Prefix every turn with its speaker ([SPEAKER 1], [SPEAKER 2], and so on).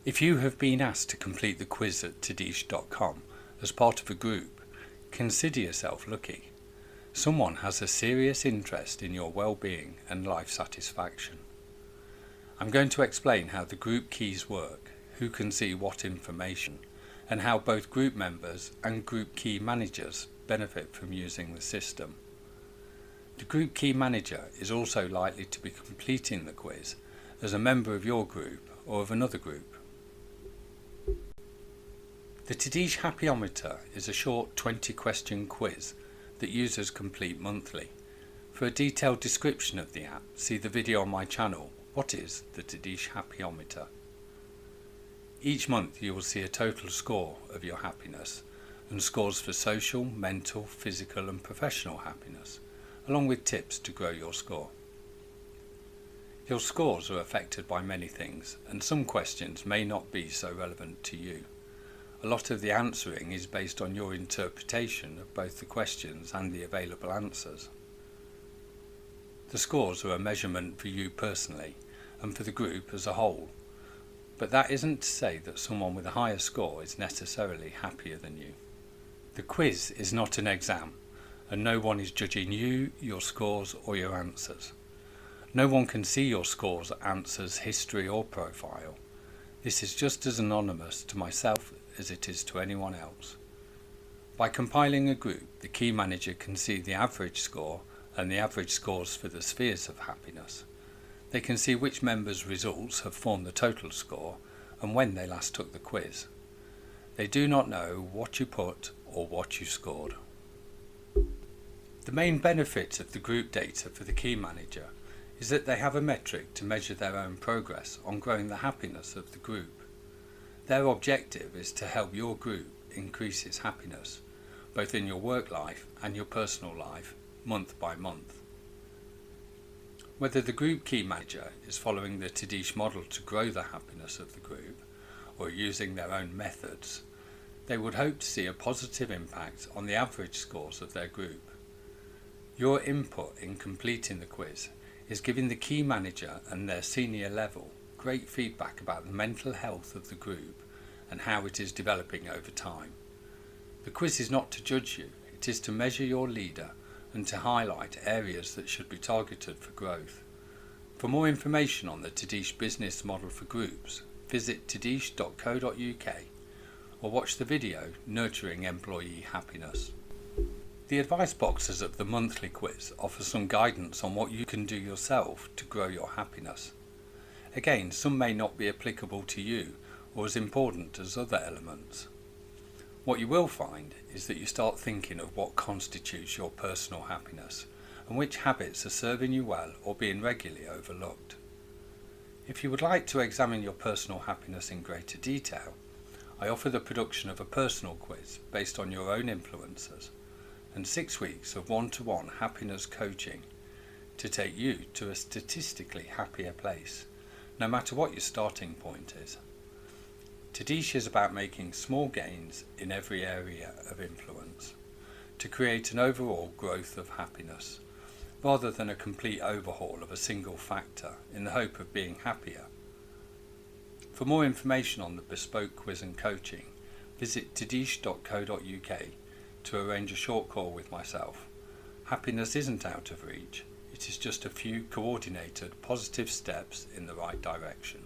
[SPEAKER 1] If you have been asked to complete the quiz at Tadysh.com as part of a group, consider yourself lucky. Someone has a serious interest in your well-being and life satisfaction. I'm going to explain how the group keys work, who can see what information, and how both group members and group key managers benefit from using the system. The group key manager is also likely to be completing the quiz as a member of your group or of another group. The Tadysh Happyometer is a short 20-question quiz that users complete monthly. For a detailed description of the app, see the video on my channel, What is the Tadysh Happyometer? Each month you will see a total score of your happiness and scores for social, mental, physical and professional happiness, along with tips to grow your score. Your scores are affected by many things, and some questions may not be so relevant to you. A lot of the answering is based on your interpretation of both the questions and the available answers. The scores are a measurement for you personally and for the group as a whole, but that isn't to say that someone with a higher score is necessarily happier than you. The quiz is not an exam, and no one is judging you, your scores or your answers. No one can see your scores, answers, history or profile. This is just as anonymous to myself as it is to anyone else. By compiling a group, the key manager can see the average score and the average scores for the spheres of happiness. They can see which members' results have formed the total score and when they last took the quiz. They do not know what you put or what you scored. The main benefit of the group data for the key manager is that they have a metric to measure their own progress on growing the happiness of the group. Their objective is to help your group increase its happiness, both in your work life and your personal life, month by month. Whether the group key manager is following the Tadysh model to grow the happiness of the group or using their own methods, they would hope to see a positive impact on the average scores of their group. Your input in completing the quiz is giving the key manager and their senior level great feedback about the mental health of the group and how it is developing over time. The quiz is not to judge you, it is to measure your leader and to highlight areas that should be targeted for growth. For more information on the Tadysh business model for groups, visit tadysh.co.uk or watch the video Nurturing Employee Happiness. The advice boxes of the monthly quiz offer some guidance on what you can do yourself to grow your happiness. Again, some may not be applicable to you or as important as other elements. What you will find is that you start thinking of what constitutes your personal happiness and which habits are serving you well or being regularly overlooked. If you would like to examine your personal happiness in greater detail, I offer the production of a personal quiz based on your own influences and 6 weeks of one-to-one happiness coaching to take you to a statistically happier place, no matter what your starting point is. Tadysh is about making small gains in every area of influence to create an overall growth of happiness, rather than a complete overhaul of a single factor in the hope of being happier. For more information on the bespoke quiz and coaching, visit tadysh.co.uk to arrange a short call with myself. Happiness isn't out of reach, it is just a few coordinated positive steps in the right direction.